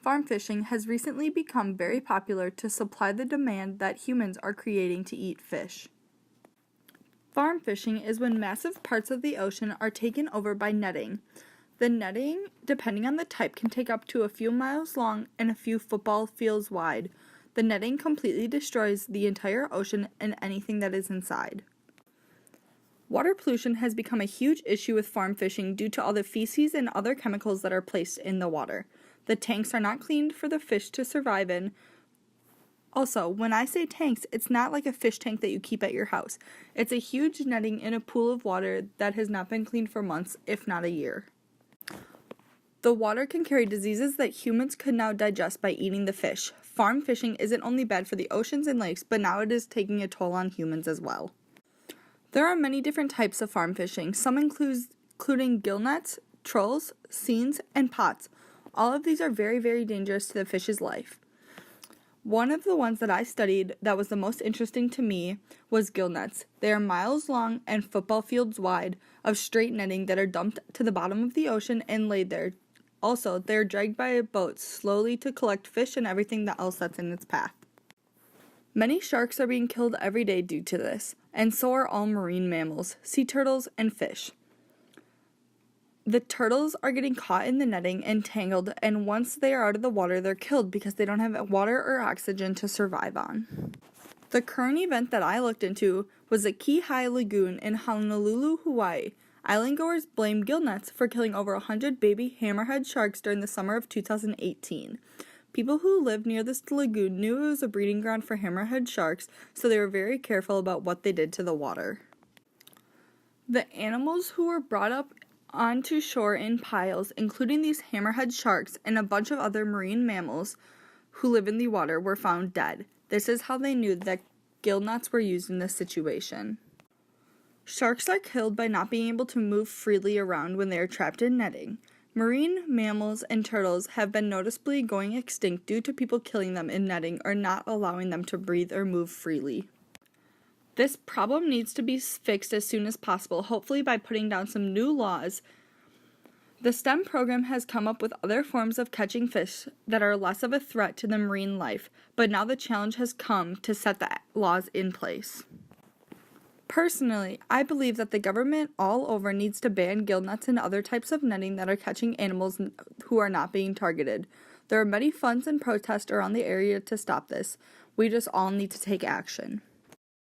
Farm fishing has recently become very popular to supply the demand that humans are creating to eat fish. Farm fishing is when massive parts of the ocean are taken over by netting. The netting, depending on the type, can take up to a few miles long and a few football fields wide. The netting completely destroys the entire ocean and anything that is inside. Water pollution has become a huge issue with farm fishing due to all the feces and other chemicals that are placed in the water. The tanks are not cleaned for the fish to survive in. Also, when I say tanks, it's not like a fish tank that you keep at your house. It's a huge netting in a pool of water that has not been cleaned for months, if not a year. The water can carry diseases that humans could now digest by eating the fish. Farm fishing isn't only bad for the oceans and lakes, but now it is taking a toll on humans as well. There are many different types of farm fishing, some including gill nets, trolls, seines, and pots. All of these are very, very dangerous to the fish's life. One of the ones that I studied that was the most interesting to me was gill nets. They are miles long and football fields wide of straight netting that are dumped to the bottom of the ocean and laid there. Also, they are dragged by a boat slowly to collect fish and everything else that's in its path. Many sharks are being killed every day due to this, and so are all marine mammals, sea turtles, and fish. The turtles are getting caught in the netting and tangled, and once they are out of the water, they're killed because they don't have water or oxygen to survive on. The current event that I looked into was the Kihei Lagoon in Honolulu, Hawaii. Islandgoers blame gill nets for killing over 100 baby hammerhead sharks during the summer of 2018. People who lived near this lagoon knew it was a breeding ground for hammerhead sharks, so they were very careful about what they did to the water. The animals who were brought up onto shore in piles, including these hammerhead sharks and a bunch of other marine mammals who live in the water, were found dead. This is how they knew that gill nets were used in this situation. Sharks are killed by not being able to move freely around when they are trapped in netting. Marine mammals and turtles have been noticeably going extinct due to people killing them in netting or not allowing them to breathe or move freely. This problem needs to be fixed as soon as possible, hopefully by putting down some new laws. The STEM program has come up with other forms of catching fish that are less of a threat to the marine life, but now the challenge has come to set the laws in place. Personally, I believe that the government all over needs to ban gill nets and other types of netting that are catching animals who are not being targeted. There are many funds and protests around the area to stop this. We just all need to take action.